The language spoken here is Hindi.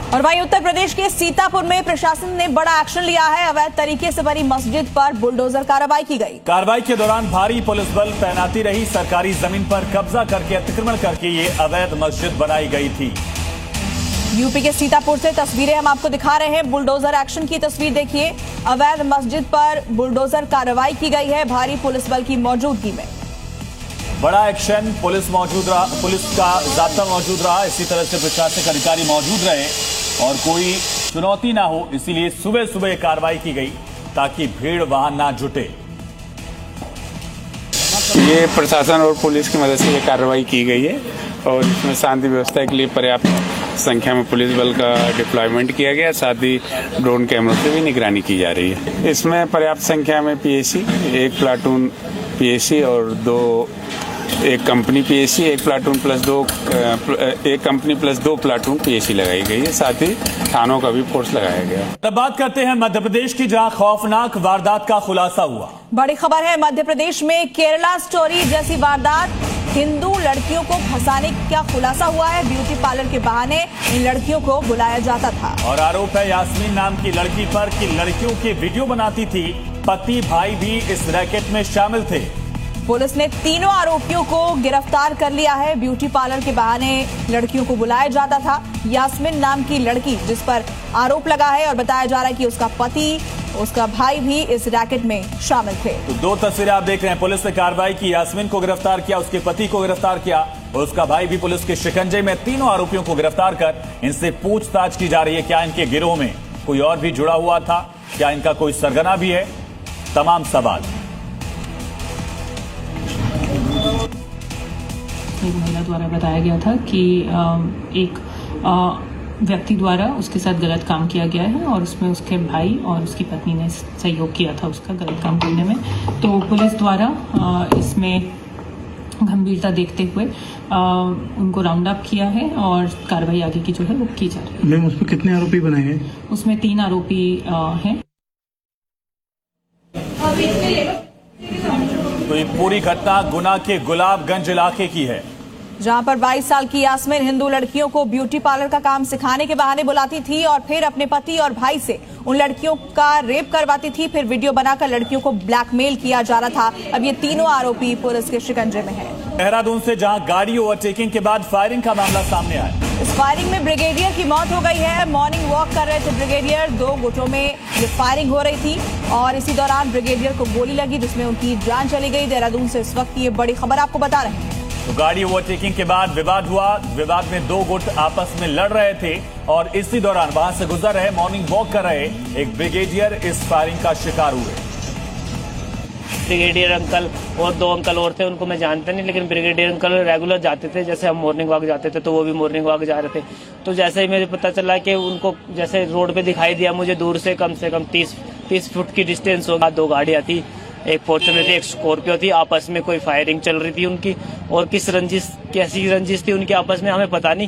और वहीं उत्तर प्रदेश के सीतापुर में प्रशासन ने बड़ा एक्शन लिया है। अवैध तरीके से बनी मस्जिद पर बुलडोजर कार्रवाई की गई। कार्रवाई के दौरान भारी पुलिस बल तैनाती रही। सरकारी जमीन पर कब्जा करके अतिक्रमण करके ये अवैध मस्जिद बनाई गई थी। यूपी के सीतापुर से तस्वीरें हम आपको दिखा रहे हैं। बुलडोजर एक्शन की तस्वीर देखिए। अवैध मस्जिद पर बुलडोजर कार्रवाई की गई है भारी पुलिस बल की मौजूदगी में। बड़ा एक्शन, पुलिस मौजूद रहा, पुलिस का जाब्ता मौजूद रहा। इसी तरह से प्रशासनिक अधिकारी मौजूद रहे और कोई चुनौती ना हो, इसीलिए सुबह सुबह कार्रवाई की गई ताकि भीड़ वहां ना जुटे। ये प्रशासन और पुलिस की मदद से ये कार्रवाई की गई है और इसमें शांति व्यवस्था के लिए पर्याप्त संख्या में पुलिस बल का डिप्लॉयमेंट किया गया। साथ ही ड्रोन कैमरों से भी निगरानी की जा रही है। इसमें पर्याप्त संख्या में पीएसी, एक प्लाटून पीएसी और एक कंपनी पीएसी, एक कंपनी प्लस दो प्लाटून पीएसी लगाई गई है। साथ ही थानों का भी फोर्स लगाया गया। तब बात करते हैं मध्य प्रदेश की, जहां खौफनाक वारदात का खुलासा हुआ। बड़ी खबर है मध्य प्रदेश में केरला स्टोरी जैसी वारदात। हिंदू लड़कियों को फंसाने का खुलासा हुआ है। ब्यूटी पार्लर के बहाने इन लड़कियों को बुलाया जाता था। और आरोप है यास्मीन नाम की लड़की पर कि लड़कियों की वीडियो बनाती थी। पति भाई भी इस रैकेट में शामिल थे। पुलिस ने तीनों आरोपियों को गिरफ्तार कर लिया है। ब्यूटी पार्लर के बहाने लड़कियों को बुलाया जाता था। यास्मीन नाम की लड़की जिस पर आरोप लगा है और बताया जा रहा है कि उसका पति, उसका भाई भी इस रैकेट में शामिल थे। तो दो तस्वीरें आप देख रहे हैं। पुलिस ने कार्रवाई की, यास्मीन को गिरफ्तार किया, उसके पति को गिरफ्तार किया और उसका भाई भी पुलिस के शिकंजे में। तीनों आरोपियों को गिरफ्तार कर इनसे पूछताछ की जा रही है। क्या इनके गिरोह में कोई और भी जुड़ा हुआ था? क्या इनका कोई सरगना भी है? तमाम सवाल। एक महिला द्वारा बताया गया था कि एक व्यक्ति द्वारा उसके साथ गलत काम किया गया है और उसमें उसके भाई और उसकी पत्नी ने सहयोग किया था उसका गलत काम करने में। तो पुलिस द्वारा इसमें गंभीरता देखते हुए उनको राउंड अप किया है और कार्रवाई आगे की जो है वो की जा रही है। मैम, उस पर कितने आरोपी बनाए हैं? उसमें 3 आरोपी हैं। तो ये पूरी घटना गुना के गुलाबगंज इलाके की है, जहां पर 22 साल की यास्मीन हिंदू लड़कियों को ब्यूटी पार्लर का काम सिखाने के बहाने बुलाती थी और फिर अपने पति और भाई से उन लड़कियों का रेप करवाती थी। फिर वीडियो बनाकर लड़कियों को ब्लैकमेल किया जा रहा था। अब ये तीनों आरोपी पुलिस के शिकंजे में हैं। देहरादून से जहां गाड़ी ओवरटेकिंग के बाद फायरिंग का मामला सामने आया। इस फायरिंग में ब्रिगेडियर की मौत हो गई है। मॉर्निंग वॉक कर रहे थे ब्रिगेडियर, 2 गुटों में ये फायरिंग हो रही थी और इसी दौरान ब्रिगेडियर को गोली लगी जिसमें उनकी जान चली गई। देहरादून से इस वक्त ये बड़ी खबर आपको बता रहे हैं। तो गाड़ी ओवरटेकिंग के बाद विवाद हुआ। विवाद में 2 गुट आपस में लड़ रहे थे और इसी दौरान वहां से गुजर रहे, मॉर्निंग वॉक कर रहे एक ब्रिगेडियर इस फायरिंग का शिकार हुए। ब्रिगेडियर अंकल और 2 अंकल और थे, उनको मैं जानता नहीं, लेकिन ब्रिगेडियर अंकल रेगुलर जाते थे। जैसे हम मॉर्निंग वॉक जाते थे तो वो भी मॉर्निंग वॉक जा रहे थे। तो जैसे ही मुझे पता चला कि उनको जैसे रोड पे दिखाई दिया मुझे दूर से, कम 30 फुट की डिस्टेंस होगा, 2 गाड़ियां थी, एक फॉर्च्यूनर थी, एक स्कॉर्पियो थी। आपस में कोई फायरिंग चल रही थी उनकी और कैसी रंजिश थी उनकी आपस में हमें पता नहीं।